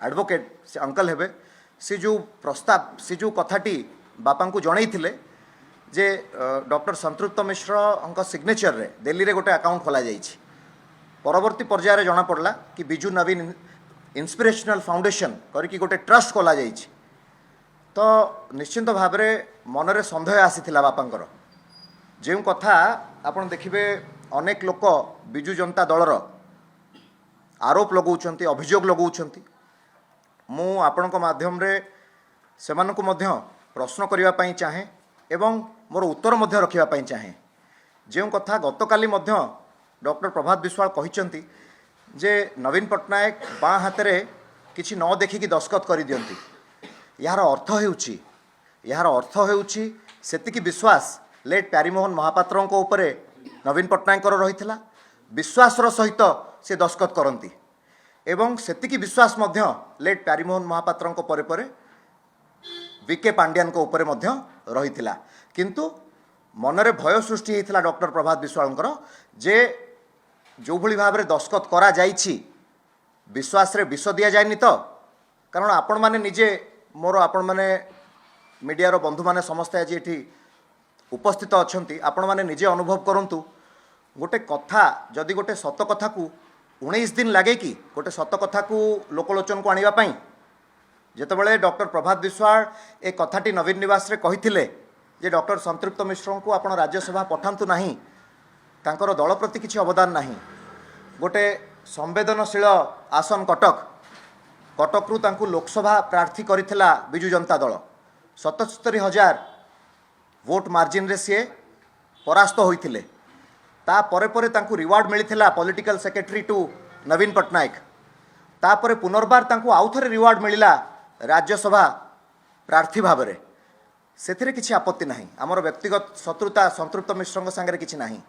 Advocate से uncle हेबे से जो प्रस्ताव से जो कथाटी बापा को जन जे डॉक्टर संतृप्त मिश्र सिग्नेचर रे दिल्ली रे गोटे अकाउंट खोल परवर्ती पर्यायर जना पड़ला कि बिजू नवीन इंस्पिरेशनल फाउंडेशन करके गोटे ट्रस्ट खोल तो निश्चिंत भाव मनरे सन्देह आसीथिला बापांकर जो कथा आपण देखिबे अनेक लोक बिजू जनता दलर आरोप लगाउछंती अभियोग लगाउछंती मु आपणक माध्यम रे सेमानकु मध्य प्रश्न करिवा पई चाहे एवं मोर उत्तर मध्य रखिवा पई चाहे जो कथा गतकाली मध्य डॉक्टर प्रभात विश्वाल कहिसंती जे नवीन पट्टनायक बाँ हाथ में किसी न देखिकी दस्खत कर दियंती यार अर्थ हेउछि सेतिकी विश्वास लेट प्यारीमोहन महापात्र उपरे नवीन पट्टनायक रही विश्वासर सहित से दस्खत करती एवं सेतिकी विश्वास मध्य लेट प्यारीमोहन महापात्र परे परे वीके पांड्यान को उपरे मध्य रही किंतु मनरे भय सृष्टि होता डॉक्टर प्रभात विश्वाल जे जो भली भाव में दस्खत करा जाइछि विश्वास रे विष दिया जाएनि तो कारण आपण माने निजे मोर आपण माने मीडिया रो बंधु माने समस्ते आज ये उपस्थित अच्छा आपण माने निजे अनुभव करंतु गोटे कथा जदि गोटे सत कथा को 19 दिन लगे कि गोटे सत कथा को लोकलोचन को आनिबा पई जेतेबेले डॉक्टर प्रभात विश्वाल ए कथाटी नवीन निवास रे कहिथिले जे डॉक्टर संतृप्त मिश्र को आपण राज्यसभा पठांतु नाही तांकर दल प्रति किसी अवदान नाही गोटे संवेदनशील आसन कटक रु तांकु लोकसभा प्रार्थी करिथिला बिजू जनता दल 77,000 वोट मार्जिन रे सी परास्त होइथिले ता परे परे तांकु रिवार्ड मिलिथिला पॉलिटिकल सेक्रेटरी टू नवीन पट्टनायक ता परे पुनर्बार तांकु आउथरे रिवार्ड मिलिला राज्यसभा प्रार्थी भाव में से किसी आपत्ति नाही आमर व्यक्तिगत शत्रुता संतृप्त मिश्र संगे किसी नाही।